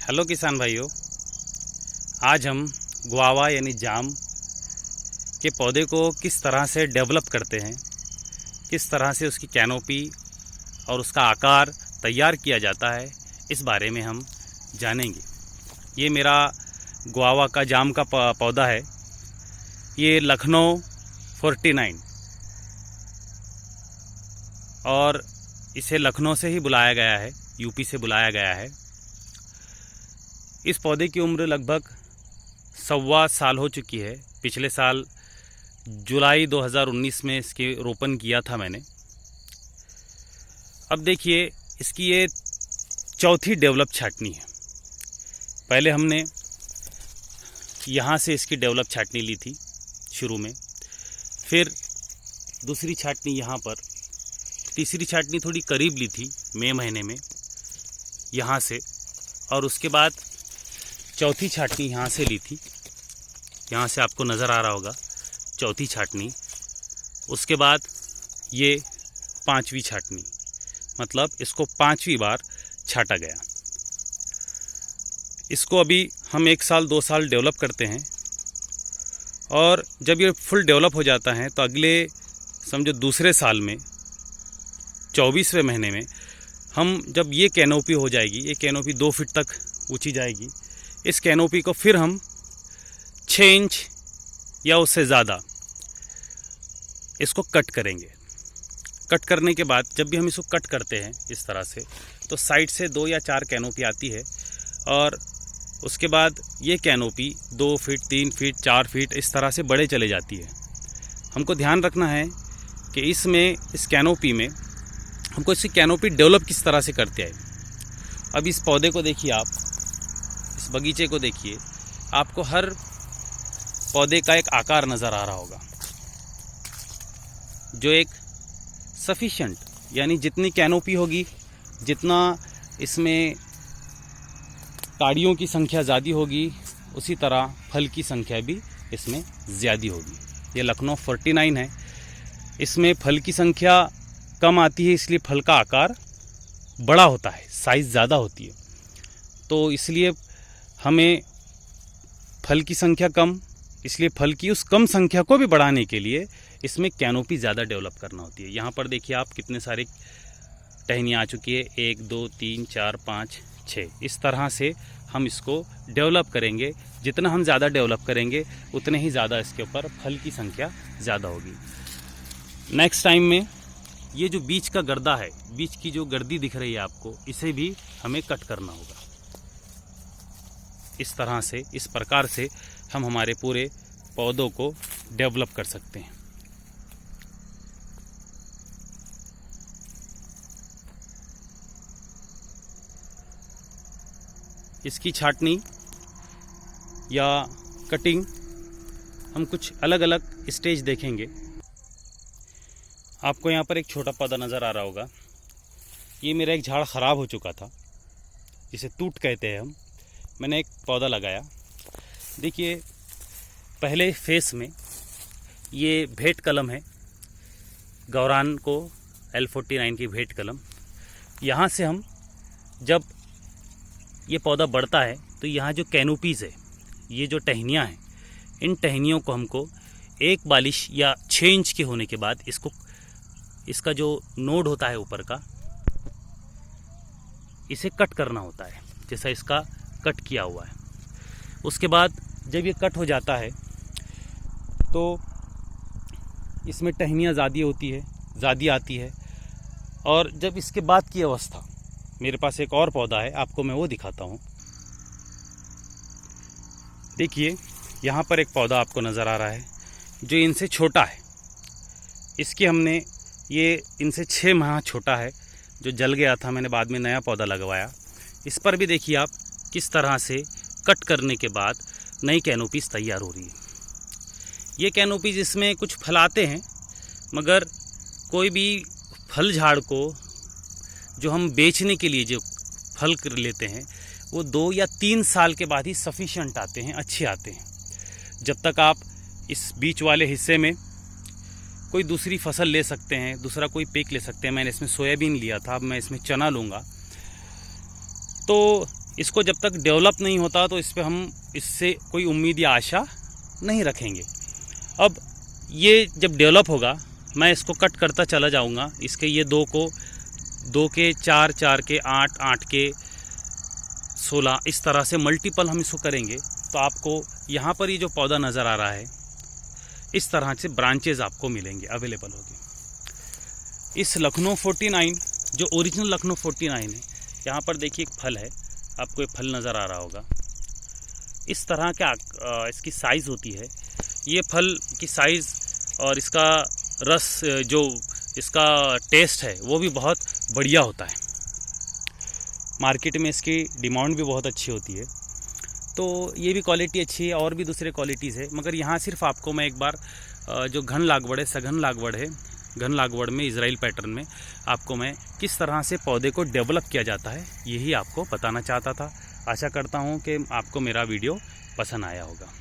Hello किसान भाइयों, आज हम गुआवा यानी जाम के पौधे को किस तरह से डेवलप करते हैं, किस तरह से उसकी कैनोपी और उसका आकार तैयार किया जाता है, इस बारे में हम जानेंगे। ये मेरा गुआवा का जाम का पौधा है। ये लखनऊ 49 और इसे लखनऊ से ही बुलाया गया है, यूपी से बुलाया गया है। इस पौधे की उम्र लगभग 1.25 साल हो चुकी है। पिछले साल जुलाई 2019 में इसके रोपण किया था मैंने। अब देखिए, इसकी ये चौथी डेवलप छाटनी है। पहले हमने यहाँ से इसकी डेवलप छाटनी ली थी शुरू में, फिर दूसरी छाटनी यहाँ पर, तीसरी छाटनी थोड़ी करीब ली थी मई महीने में यहाँ से, और उसके बाद चौथी छाटनी यहाँ से ली थी। यहाँ से आपको नज़र आ रहा होगा चौथी छाटनी। उसके बाद ये पांचवी छाटनी, मतलब इसको 5वीं बार छाटा गया। इसको अभी हम 1 साल 2 साल डेवलप करते हैं, और जब ये फुल डेवलप हो जाता है तो अगले समझो दूसरे साल में 24वें महीने में हम जब ये कैनोपी हो जाएगी, ये कैनोपी 2 फीट तक ऊंची जाएगी, इस कैनोपी को फिर हम 6 इंच या उससे ज़्यादा इसको कट करेंगे। कट करने के बाद जब भी हम इसको कट करते हैं इस तरह से, तो साइड से 2 या 4 कैनोपी आती है, और उसके बाद ये कैनोपी 2 फीट 3 फीट 4 फीट इस तरह से बढ़े चले जाती है। हमको ध्यान रखना है कि इसमें, इस कैनोपी में हमको इसकी कैनोपी डेवलप किस तरह से करते हैं। अब इस पौधे को देखिए, आप इस बगीचे को देखिए, आपको हर पौधे का एक आकार नज़र आ रहा होगा, जो एक सफिशिएंट, यानी जितनी कैनोपी होगी, जितना इसमें काड़ियों की संख्या ज़्यादा होगी, उसी तरह फल की संख्या भी इसमें ज़्यादा होगी। ये लखनऊ 49 है। इसमें फल की संख्या कम आती है, इसलिए फल का आकार बड़ा होता है, साइज़ ज़्यादा होती है। तो इसलिए हमें फल की संख्या कम, इसलिए फल की उस कम संख्या को भी बढ़ाने के लिए इसमें कैनोपी ज़्यादा डेवलप करना होती है। यहाँ पर देखिए आप, कितने सारे टहनियाँ आ चुकी है, 1 2 3 4 5 6। इस तरह से हम इसको डेवलप करेंगे। जितना हम ज़्यादा डेवलप करेंगे उतने ही ज़्यादा इसके ऊपर फल की संख्या ज़्यादा होगी। नेक्स्ट टाइम में ये जो बीच का गर्दा है, बीच की जो गर्दी दिख रही है आपको, इसे भी हमें कट करना होगा। इस तरह से, इस प्रकार से हम हमारे पूरे पौधों को डेवलप कर सकते हैं। इसकी छाटनी या कटिंग हम कुछ अलग अलग स्टेज देखेंगे। आपको यहाँ पर एक छोटा पौधा नज़र आ रहा होगा। ये मेरा एक झाड़ ख़राब हो चुका था, जिसे तूट कहते हैं हम। मैंने एक पौधा लगाया। देखिए, पहले फेस में ये भेंट कलम है, गौरान को L49 की भेंट कलम। यहाँ से हम, जब ये पौधा बढ़ता है तो यहाँ जो कैनोपीज़ है, ये जो टहनियाँ हैं, इन टहनियों को हमको 1 बालिश या 6 इंच के होने के बाद इसका जो नोड होता है ऊपर का, इसे कट करना होता है, जैसा इसका कट किया हुआ है। उसके बाद जब ये कट हो जाता है तो इसमें टहनियाँ ज़्यादा आती है। और जब इसके बाद की अवस्था, मेरे पास एक और पौधा है, आपको मैं वो दिखाता हूँ। देखिए, यहाँ पर एक पौधा आपको नज़र आ रहा है जो इनसे छोटा है। इसकी हमने, ये इनसे 6 माह छोटा है, जो जल गया था, मैंने बाद में नया पौधा लगवाया। इस पर भी देखिए आप किस तरह से कट करने के बाद नई कैनोपीज तैयार हो रही है। ये कैनोपीज, इसमें कुछ फल आते हैं, मगर कोई भी फल झाड़ को जो हम बेचने के लिए जो फल कर लेते हैं, वो 2 या 3 साल के बाद ही सफिशिएंट आते हैं, अच्छे आते हैं। जब तक आप इस बीच वाले हिस्से में कोई दूसरी फसल ले सकते हैं, दूसरा कोई पेक ले सकते हैं। मैंने इसमें सोयाबीन लिया था, अब मैं इसमें चना लूँगा। तो इसको जब तक डेवलप नहीं होता तो इस पे हम इससे कोई उम्मीद या आशा नहीं रखेंगे। अब ये जब डेवलप होगा मैं इसको कट करता चला जाऊंगा। इसके ये 2 के 4, 4 के 8, 8 के 16 इस तरह से मल्टीपल हम इसको करेंगे तो आपको यहाँ पर ये जो पौधा नज़र आ रहा है इस तरह से ब्रांचेज आपको मिलेंगे, अवेलेबल होगी। इस लखनऊ 49 जो ओरिजिनल लखनऊ 49 है, यहाँ पर देखिए एक फल है, आपको एक फल नज़र आ रहा होगा। इस तरह का इसकी साइज़ होती है। ये फल की साइज़ और इसका रस, जो इसका टेस्ट है वो भी बहुत बढ़िया होता है। मार्केट में इसकी डिमांड भी बहुत अच्छी होती है। तो ये भी क्वालिटी अच्छी है और भी दूसरे क्वालिटीज़ है, मगर यहाँ सिर्फ आपको मैं एक बार जो घन लागवड़ है, सघन लागवड़ है, घन लागवड़ में इजराइल पैटर्न में आपको मैं किस तरह से पौधे को डेवलप किया जाता है यही आपको बताना चाहता था। आशा करता हूँ कि आपको मेरा वीडियो पसंद आया होगा।